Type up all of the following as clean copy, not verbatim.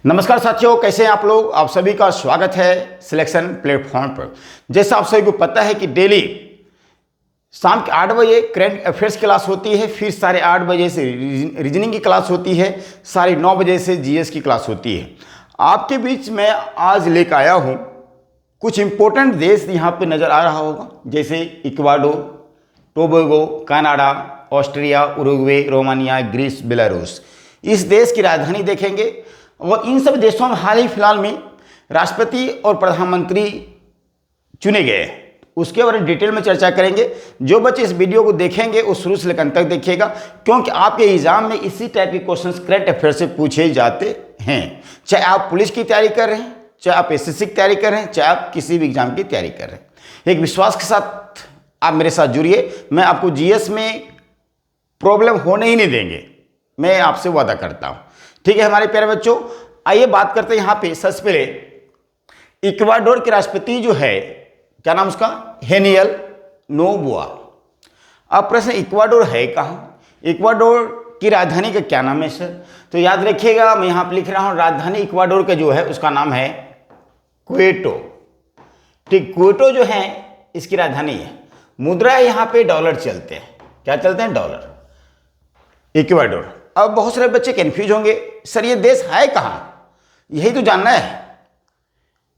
नमस्कार साथियों, कैसे हैं आप लोग। आप सभी का स्वागत है सिलेक्शन प्लेटफॉर्म पर। जैसा आप सभी को पता है कि डेली शाम के 8 बजे करंट अफेयर्स क्लास होती है, फिर 8:30 बजे से रीजनिंग की क्लास होती है, 9:30 बजे से जीएस की क्लास होती है। आपके बीच में आज लेकर आया हूँ कुछ इंपॉर्टेंट देश यहाँ पे नज़र आ रहा होगा, जैसे Ecuador, Tobago, Canada, Austria, Uruguay, Romania, Greece, Belarus. इस देश की राजधानी देखेंगे और इन सब देशों में हाल ही फिलहाल में राष्ट्रपति और प्रधानमंत्री चुने गए हैं, उसके बारे में डिटेल में चर्चा करेंगे। जो बच्चे इस वीडियो को देखेंगे वो शुरू से लेकर अंत तक देखिएगा, क्योंकि आपके एग्जाम में इसी टाइप के क्वेश्चंस करंट अफेयर से पूछे जाते हैं। चाहे आप पुलिस की तैयारी कर रहे हैं, चाहे आप एसएससी की तैयारी कर रहे हैं, चाहे आप किसी भी एग्जाम की तैयारी कर रहे हैं। एक विश्वास के साथ आप मेरे साथ जुड़िए, मैं आपको जीएस में प्रॉब्लम होने ही नहीं देंगे, मैं आपसे वादा करता हूँ। ठीक है हमारे प्यारे बच्चों, आइए बात करते हैं यहाँ पे। सबसे पहले इक्वाडोर के राष्ट्रपति जो है, क्या नाम उसका, हेनियल नोबोआ। अब प्रश्न, इक्वाडोर है कहाँ, इक्वाडोर की राजधानी का क्या नाम है सर? तो याद रखिएगा, मैं यहाँ पे लिख रहा हूँ राजधानी इक्वाडोर का जो है उसका नाम है क्वेटो। ठीक, क्वेटो जो है इसकी राजधानी है। मुद्रा यहाँ पे डॉलर चलते हैं, क्या चलते हैं, डॉलर। इक्वाडोर। अब बहुत सारे बच्चे कंफ्यूज होंगे, सर ये देश है कहाँ, यही तो जानना है,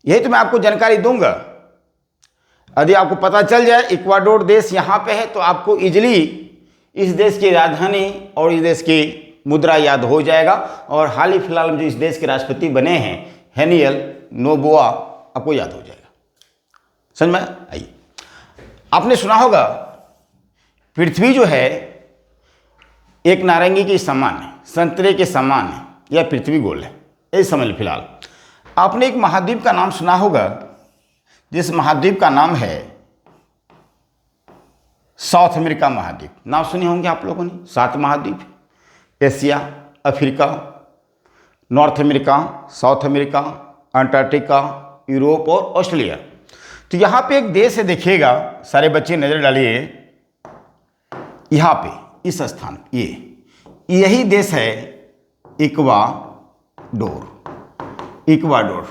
यही तो मैं आपको जानकारी दूंगा। यदि आपको पता चल जाए इक्वाडोर देश यहाँ पे है तो आपको इजीली इस देश की राजधानी और इस देश की मुद्रा याद हो जाएगा। और हाल ही फिलहाल में जो इस देश के राष्ट्रपति बने हैं हेनियल नोबोआ, आपको याद हो जाएगा। समझ में आइए, आपने सुना होगा पृथ्वी जो है एक नारंगी के समान है, संतरे के समान है, या पृथ्वी गोल है, ये समझ लो। फिलहाल आपने एक महाद्वीप का नाम सुना होगा, जिस महाद्वीप का नाम है साउथ अमेरिका महाद्वीप। नाम सुने होंगे आप लोगों ने। 7 महाद्वीप, Asia, Africa, north America, south America, Antarctica, Europe और ऑस्ट्रेलिया। तो यहाँ पे एक देश है, देखिएगा सारे बच्चे नजर डालिए, यहाँ पे इस स्थान, यही देश है इक्वाडोर। इक्वाडोर,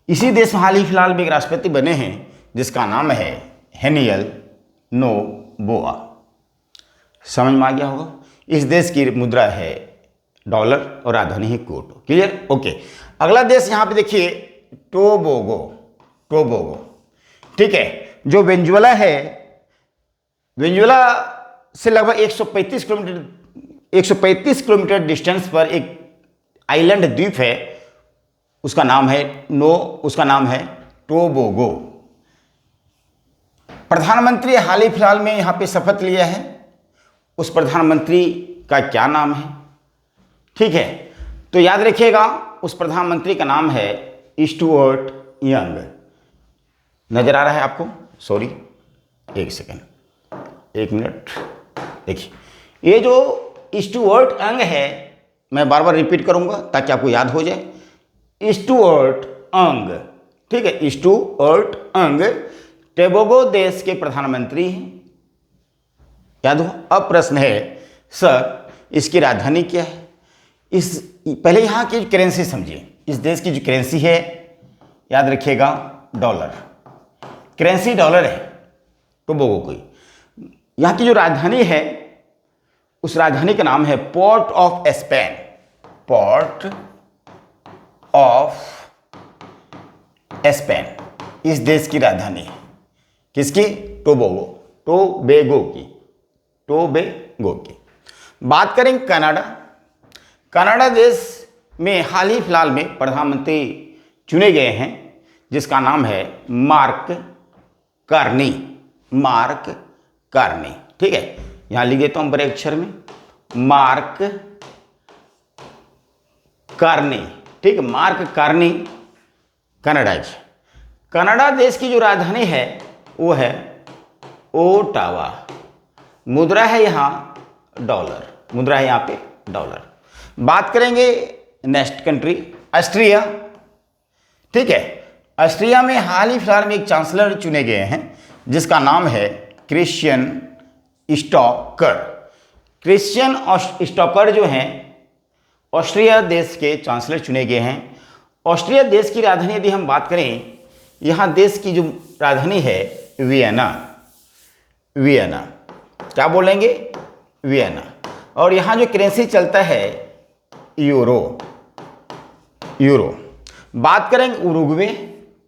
इसी देश में हाल ही फिलहाल में एक राष्ट्रपति बने हैं जिसका नाम है हेनियल नोबोआ। समझ में आ गया होगा। इस देश की मुद्रा है डॉलर और राजधानी है क्योटो। Clear, okay. अगला देश यहाँ पे देखिए टोबैगो। टोबैगो, ठीक है, जो वेनेजुएला है, वेनेजुएला से लगभग 135 किलोमीटर डिस्टेंस पर एक आइलैंड द्वीप है, उसका नाम है टोबैगो। प्रधानमंत्री हाल ही फिलहाल में यहाँ पे शपथ लिया है, उस प्रधानमंत्री का क्या नाम है? ठीक है, तो याद रखिएगा उस प्रधानमंत्री का नाम है स्टुअर्ट यंग। नजर आ रहा है आपको? सॉरी, एक सेकेंड, 1 मिनट। देखिए, ये जो स्टुअर्ट यंग है, मैं बार बार रिपीट करूंगा ताकि आपको याद हो जाए। स्टुअर्ट यंग, ठीक है, स्टुअर्ट यंग टोबैगो देश के प्रधानमंत्री हैं, याद हो। अब प्रश्न है सर इसकी राजधानी क्या है? पहले यहाँ की करेंसी समझिए। इस देश की जो करेंसी है, याद रखिएगा, डॉलर। करेंसी डॉलर है टोबैगो की। यहाँ की जो राजधानी है, उस राजधानी का नाम है port of Spain. Port of Spain इस देश की राजधानी है। किसकी? टोबैगो की। बात करें कनाडा। कनाडा देश में हाल ही फिलहाल में प्रधानमंत्री चुने गए हैं जिसका नाम है मार्क कार्नी। ठीक है, यहां लिख देता हूं बड़े अक्षर में, मार्क कार्नी। ठीक है, मार्क कार्नी कनाडा। कनाडा देश की जो राजधानी है वो है ओटावा। मुद्रा है यहाँ डॉलर, मुद्रा है यहाँ पे डॉलर। बात करेंगे नेक्स्ट कंट्री, ऑस्ट्रिया। ठीक है, ऑस्ट्रिया में हाल ही फिलहाल में एक चांसलर चुने गए हैं जिसका नाम है क्रिश्चियन स्टॉकर। क्रिश्चियन स्टॉकर जो हैं ऑस्ट्रिया देश के चांसलर चुने गए हैं। ऑस्ट्रिया देश की राजधानी यदि हम बात करें, यहाँ देश की जो राजधानी है वियना, वियना, क्या बोलेंगे, वियना। और यहाँ जो करेंसी चलता है यूरो, यूरो। बात करेंगे उरुग्वे,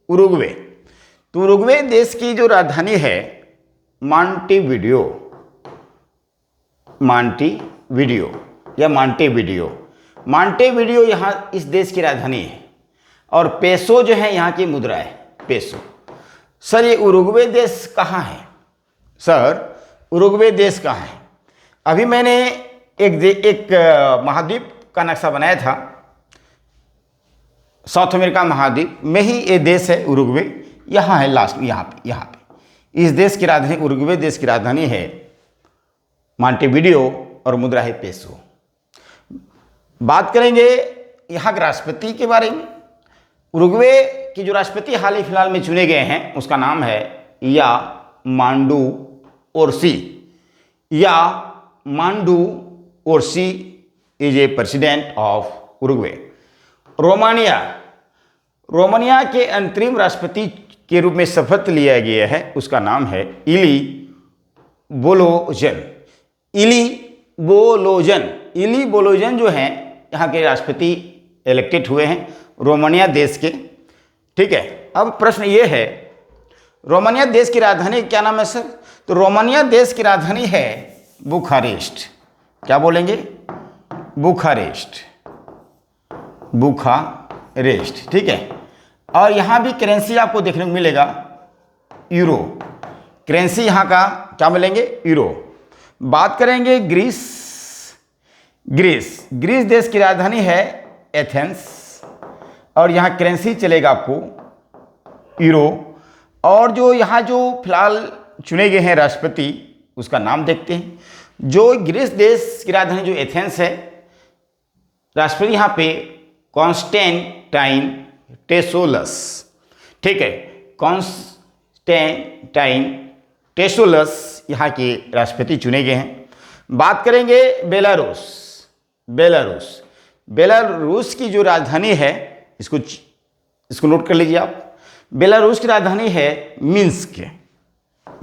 उरुग्वे, तो उरुग्वे देश की जो राजधानी है मॉन्टेविडियो, मॉन्टेविडियो या मॉन्टेविडियो, मॉन्टेविडियो यहाँ इस देश की राजधानी है। और पेसो जो है यहाँ की मुद्रा है, पेसो। सर ये उरुग्वे देश कहाँ है? सर उरुग्वे देश कहाँ है? अभी मैंने एक महाद्वीप का नक्शा बनाया था, साउथ अमेरिका महाद्वीप में ही ये देश है उरुग्वे। यहाँ है लास्ट, यहाँ पे इस देश की राजधानी, उरुग्वे देश की राजधानी है मॉन्टेविडियो और मुद्रा है पेसो। बात करेंगे यहाँ के राष्ट्रपति के बारे में। उरुग्वे की जो राष्ट्रपति हाल ही फिलहाल में चुने गए हैं उसका नाम है Yamandu Orsi, Yamandu Orsi is a president of Uruguay. Romania, Romania के अंतरिम राष्ट्रपति के रूप में शपथ लिया गया है, उसका नाम है इली बोलोजन, इली बोलोजन। इली बोलोजन जो हैं यहाँ के राष्ट्रपति इलेक्टेड हुए हैं रोमानिया देश के। ठीक है, अब प्रश्न ये है रोमानिया देश की राजधानी क्या नाम है सर? तो रोमानिया देश की राजधानी है बुखारेस्ट। क्या बोलेंगे? Bucharest, Bucharest. ठीक है, और यहाँ भी करेंसी आपको देखने को मिलेगा यूरो, करेंसी यहाँ का क्या मिलेंगे? यूरो। बात करेंगे ग्रीस, ग्रीस, ग्रीस देश की राजधानी है एथेंस और यहाँ करेंसी चलेगा आपको यूरो। और जो यहाँ जो फिलहाल चुने गए हैं राष्ट्रपति उसका नाम देखते हैं। जो ग्रीस देश की राजधानी जो एथेंस है, राष्ट्रपति यहाँ पे कॉन्स्टेंटाइन टेसोलस। ठीक है, कॉन्स्टेंटाइन टेसोलस यहाँ के राष्ट्रपति चुने गए हैं। बात करेंगे बेलारूस, बेलारूस, बेलारूस की जो राजधानी है इसको नोट कर लीजिए आप। बेलारूस की राजधानी है मिन्स्क,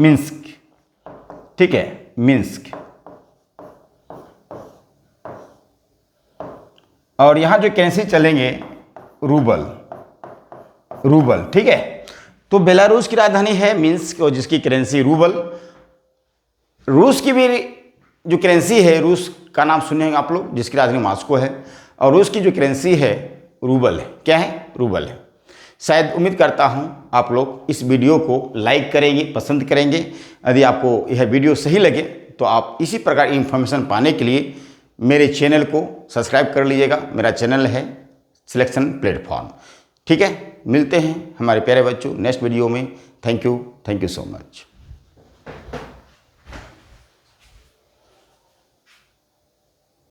मिन्स्क। ठीक है, मिन्स्क। और यहाँ जो करेंसी चलेंगे रूबल, रूबल। ठीक है, तो बेलारूस की राजधानी है मिन्स्क और जिसकी करेंसी रूबल। रूस की भी जो करेंसी है, रूस का नाम सुने हैं आप लोग, जिसकी राजधानी मॉस्को है और रूस की जो करेंसी है रूबल है। क्या है? रूबल है। शायद उम्मीद करता हूं आप लोग इस वीडियो को लाइक करेंगे, पसंद करेंगे। यदि आपको यह वीडियो सही लगे तो आप इसी प्रकार की इंफॉर्मेशन पाने के लिए मेरे चैनल को सब्सक्राइब कर लीजिएगा। मेरा चैनल है सिलेक्शन प्लेटफॉर्म। ठीक है, मिलते हैं हमारे प्यारे बच्चों नेक्स्ट वीडियो में। Thank you so much.